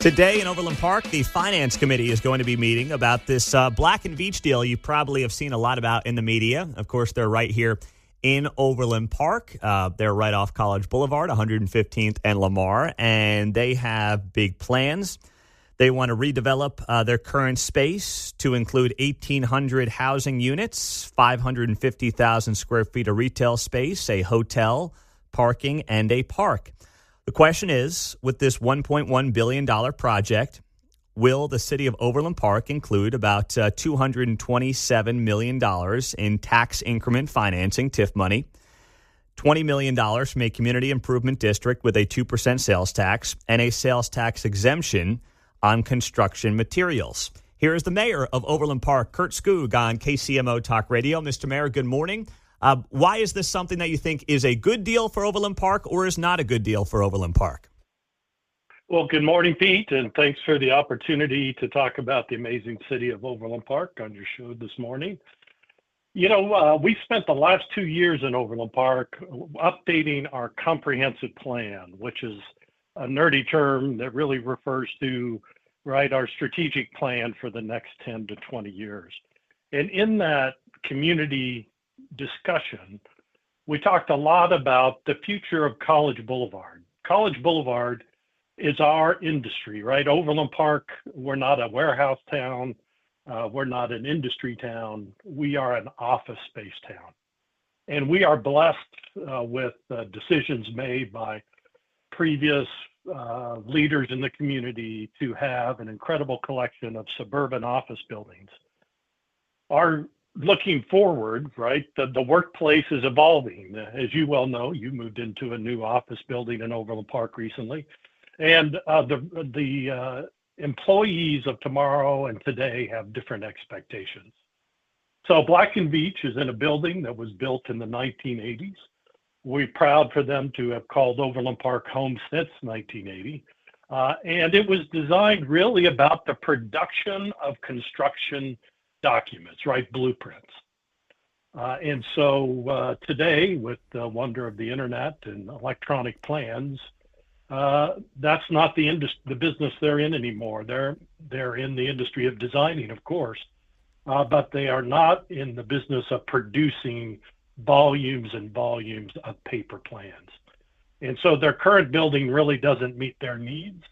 Today in Overland Park, the Finance Committee is going to be meeting about this Black and Veatch deal you probably have seen a lot about in the media. Of course, they're right here in Overland Park. They're right off College Boulevard, 115th and Lamar, and they have big plans. They want to redevelop their current space to include 1,800 housing units, 550,000 square feet of retail space, a hotel, parking, and a park. The question is, with this $1.1 billion project, will the city of Overland Park include about $227 million in tax increment financing, TIF money, $20 million from a community improvement district with a 2% sales tax, and a sales tax exemption on construction materials? Here is the mayor of Overland Park, Curt Skoog, on KCMO Talk Radio. Mr. Mayor, good morning. Why is this something that you think is a good deal for Overland Park or is not a good deal for Overland Park? Well, good morning, Pete, and thanks for the opportunity to talk about the amazing city of Overland Park on your show this morning. You know, we spent the last 2 years in Overland Park updating our comprehensive plan, which is a nerdy term that really refers to, our strategic plan for the next 10 to 20 years. And in that community discussion, we talked a lot about the future of College Boulevard. College Boulevard is our industry, right? Overland Park, we're not a warehouse town. We're not an industry town. We are an office space town. And we are blessed with decisions made by previous leaders in the community to have an incredible collection of suburban office buildings. Looking forward, the workplace is evolving. As you well know, you moved into a new office building in Overland Park recently. And the employees of tomorrow and today have different expectations. So Black and Veatch is in a building that was built in the 1980s. We're proud for them to have called Overland Park home since 1980. And it was designed really about the production of construction documents, blueprints. And so today, with the wonder of the internet and electronic plans, that's not the business they're in anymore. They're in the industry of designing, of course, but they are not in the business of producing volumes and volumes of paper plans. And so their current building really doesn't meet their needs.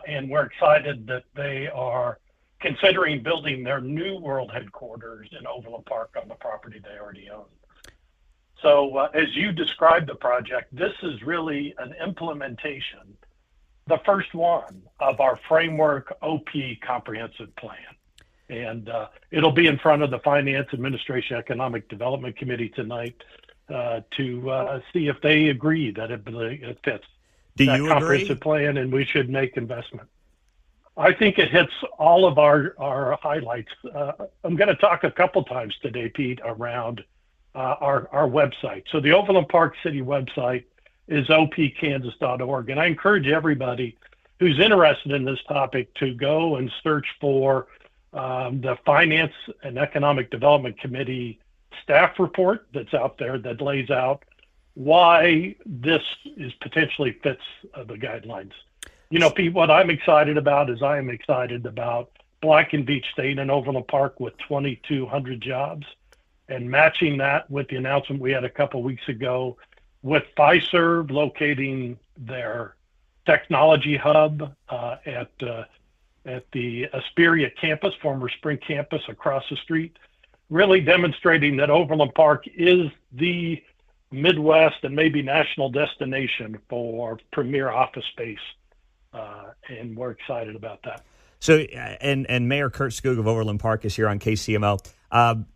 And we're excited that they are considering building their new world headquarters in Overland Park on the property they already own. So as you described the project, this is really an implementation, the first one of our framework OP comprehensive plan. And it'll be in front of the Finance Administration Economic Development Committee tonight to see if they agree that it fits that comprehensive plan and we should make investment. I think it hits all of our highlights. I'm going to talk a couple times today, Pete, around our website. So the Overland Park City website is opkansas.org. And I encourage everybody who's interested in this topic to go and search for the Finance and Economic Development Committee staff report that's out there that lays out why this is potentially fits the guidelines. You know, Pete, what I'm excited about is I am excited about Black and Veatch staying in Overland Park with 2,200 jobs and matching that with the announcement we had a couple weeks ago with Fiserv locating their technology hub at the Asperia campus, former Spring campus across the street, really demonstrating that Overland Park is the Midwest and maybe national destination for premier office space. And we're excited about that. So, and Mayor Curt Skoog of Overland Park is here on KCMO.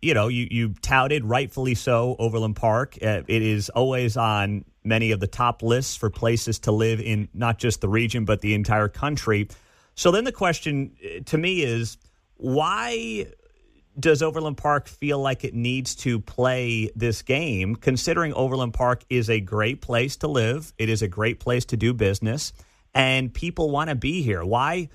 You touted, rightfully so, Overland Park. It is always on many of the top lists for places to live in, not just the region, but the entire country. So then the question to me is, why does Overland Park feel like it needs to play this game, considering Overland Park is a great place to live, it is a great place to do business, and people want to be here? Why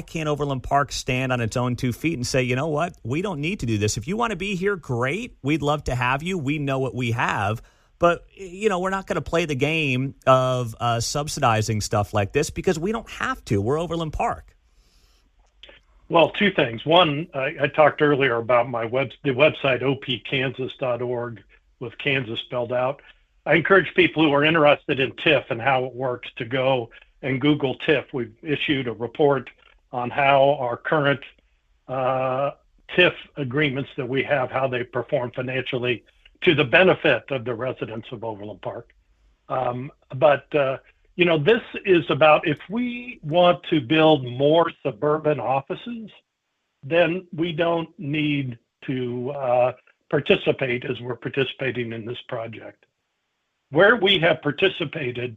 can't Overland Park stand on its own 2 feet and say, you know what, we don't need to do this. If you want to be here, great. We'd love to have you. We know what we have. But, we're not going to play the game of subsidizing stuff like this because we don't have to. We're Overland Park. Well, two things. One, I talked earlier about the website opkansas.org with Kansas spelled out. I encourage people who are interested in TIF and how it works to go and Google TIF. We've issued a report on how our current TIF agreements that we have, how they perform financially to the benefit of the residents of Overland Park. This is about if we want to build more suburban offices, then we don't need to participate as we're participating in this project. Where we have participated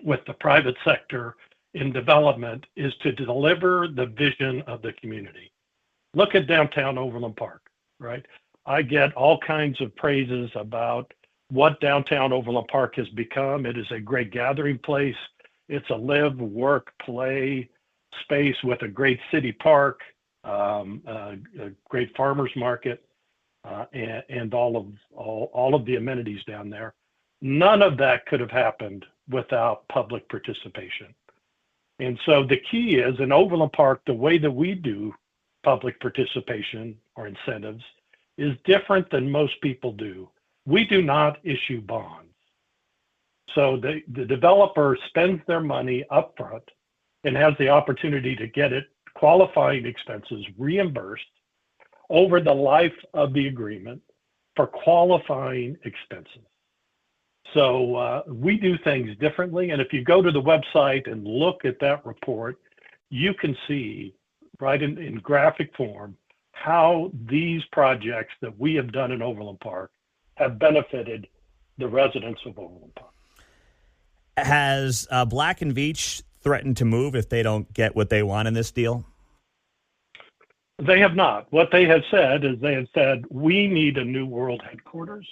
with the private sector in development is to deliver the vision of the community. Look at downtown Overland Park, right? I get all kinds of praises about what downtown Overland Park has become. It is a great gathering place. It's a live, work, play space with a great city park, a great farmers market, and all of the amenities down there. None of that could have happened without public participation. And so the key is in Overland Park, the way that we do public participation or incentives is different than most people do. We do not issue bonds. So the developer spends their money upfront and has the opportunity to get qualifying expenses reimbursed over the life of the agreement for qualifying expenses. So we do things differently. And if you go to the website and look at that report, you can see right in graphic form how these projects that we have done in Overland Park have benefited the residents of Overland Park. Has Black and Veatch threatened to move if they don't get what they want in this deal? They have not. What they have said is we need a new world headquarters.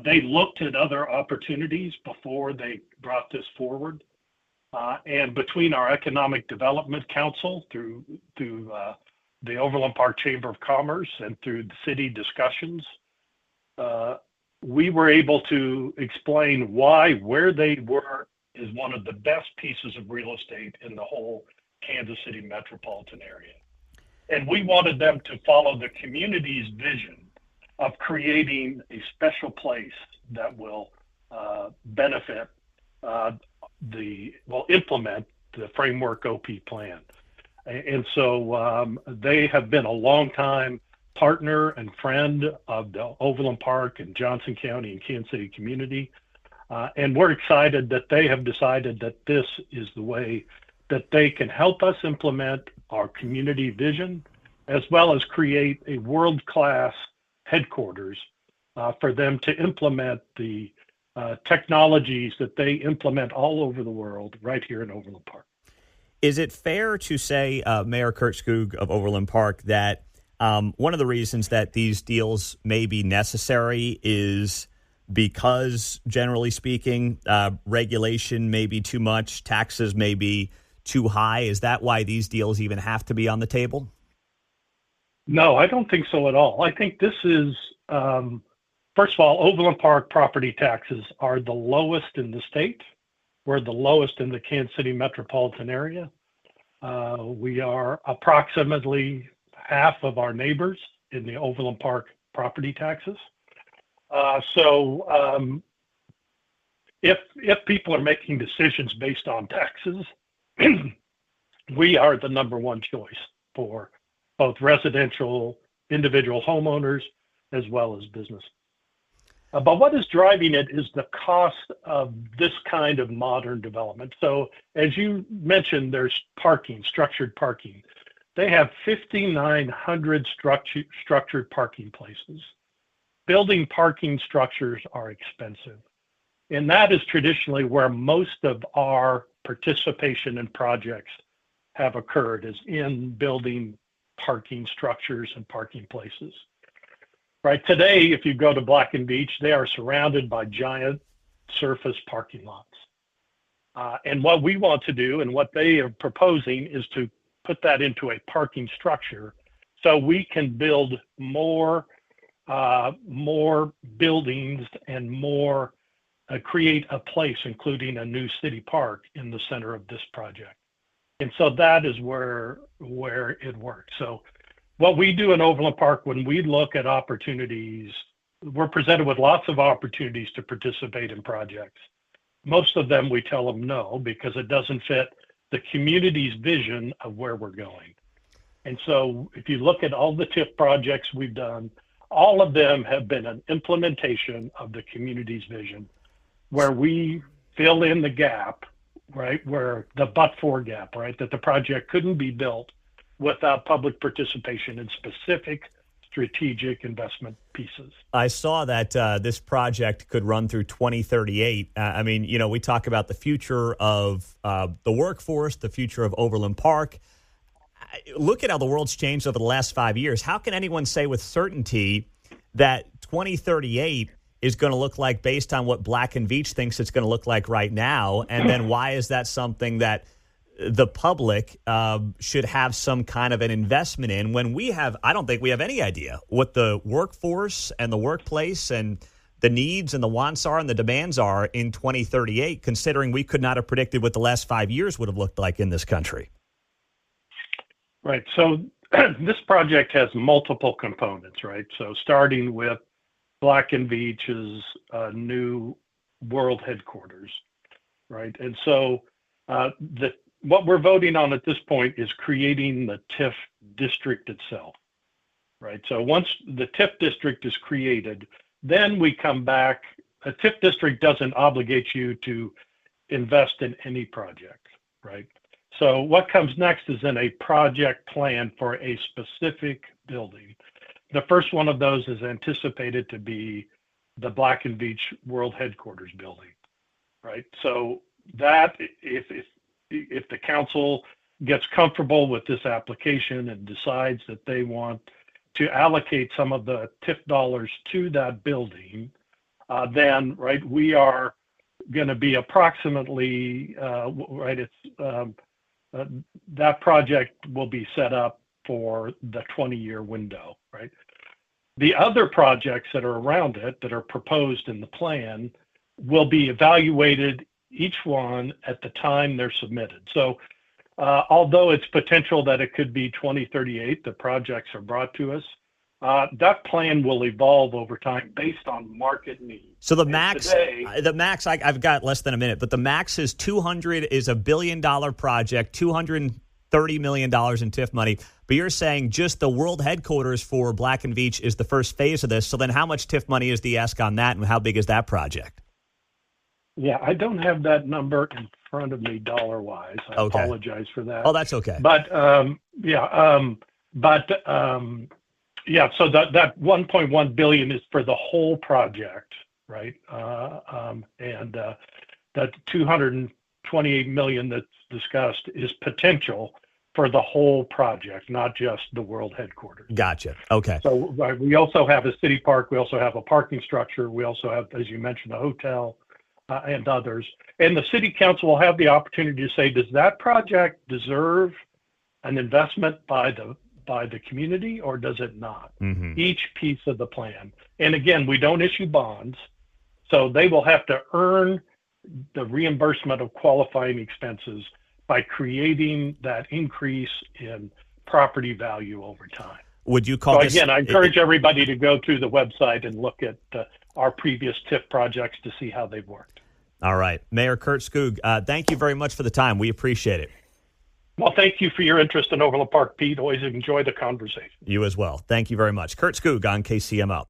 They looked at other opportunities before they brought this forward. And between our Economic Development Council through the Overland Park Chamber of Commerce and through the city discussions, we were able to explain why where they were is one of the best pieces of real estate in the whole Kansas City metropolitan area. And we wanted them to follow the community's vision of creating a special place that will benefit, implement the Framework OP plan. And so they have been a long time partner and friend of the Overland Park and Johnson County and Kansas City community. And we're excited that they have decided that this is the way that they can help us implement our community vision, as well as create a world-class headquarters for them to implement the technologies that they implement all over the world right here in Overland Park. Is it fair to say, Mayor Curt Skoog of Overland Park, that one of the reasons that these deals may be necessary is because, generally speaking, regulation may be too much, taxes may be too high? Is that why these deals even have to be on the table? No, I don't think so at all. I think this is, first of all, Overland Park property taxes are the lowest in the state. We're the lowest in the Kansas City metropolitan area. We are approximately half of our neighbors in the Overland Park property taxes. If people are making decisions based on taxes, we are the number one choice for both residential, individual homeowners, as well as business. But what is driving it is the cost of this kind of modern development. So as you mentioned, there's parking, structured parking. They have 5,900 structured parking places. Building parking structures are expensive. And that is traditionally where most of our participation in projects have occurred, is in building parking structures and parking places. Right today, if you go to Black and Veatch, they are surrounded by giant surface parking lots. And what we want to do and what they are proposing is to put that into a parking structure so we can build more more buildings and more create a place, including a new city park in the center of this project. And so that is where it works. So what we do in Overland Park, when we look at opportunities, we're presented with lots of opportunities to participate in projects. Most of them, we tell them no, because it doesn't fit the community's vision of where we're going. And so if you look at all the TIF projects we've done, all of them have been an implementation of the community's vision, where we fill in the gap, right, where the but-for gap, right, that the project couldn't be built without public participation in specific strategic investment pieces. I saw that this project could run through 2038. I mean, you know, we talk about the future of the workforce, the future of Overland Park. Look at how the world's changed over the last 5 years. How can anyone say with certainty that 2038 is going to look like based on what Black & Veatch thinks it's going to look like right now? And then why is that something that the public should have some kind of an investment in when I don't think we have any idea what the workforce and the workplace and the needs and the wants are and the demands are in 2038, considering we could not have predicted what the last 5 years would have looked like in this country. Right. So this project has multiple components, right? So starting with Black & Veatch's new world headquarters, right? And so what we're voting on at this point is creating the TIF district itself, right? So once the TIF district is created, then we come back. A TIF district doesn't obligate you to invest in any project, right? So what comes next is in a project plan for a specific building. The first one of those is anticipated to be the Black & Veatch World Headquarters building, right? So that if the council gets comfortable with this application and decides that they want to allocate some of the TIF dollars to that building, then, right, we are going to be approximately, right, that project will be set up for the 20-year window, right? The other projects that are around it that are proposed in the plan will be evaluated, each one at the time they're submitted. So although it's potential that it could be 2038, the projects are brought to us, that plan will evolve over time based on market needs. So the max, I've got less than a minute, but the max is is $1 billion project, $230 million in TIF money. But you're saying just the world headquarters for Black & Veatch is the first phase of this. So then how much TIF money is the ask on that, and how big is that project? Yeah, I don't have that number in front of me dollar-wise. I apologize for that. Oh, that's okay. But so that 1.1 billion is for the whole project, right? And that 228 million that's discussed is potential for the whole project, not just the world headquarters. Gotcha. Okay. So we also have a city park. We also have a parking structure. We also have, as you mentioned, a hotel and others. And the city council will have the opportunity to say, does that project deserve an investment by the community, or does it not? Mm-hmm. Each piece of the plan. And again, we don't issue bonds, so they will have to earn the reimbursement of qualifying expenses by creating that increase in property value over time. Would you call this? Again, I encourage everybody to go to the website and look at our previous TIF projects to see how they've worked. All right. Mayor Curt Skoog, thank you very much for the time. We appreciate it. Well, thank you for your interest in Overland Park, Pete. Always enjoy the conversation. You as well. Thank you very much. Curt Skoog on KCMO.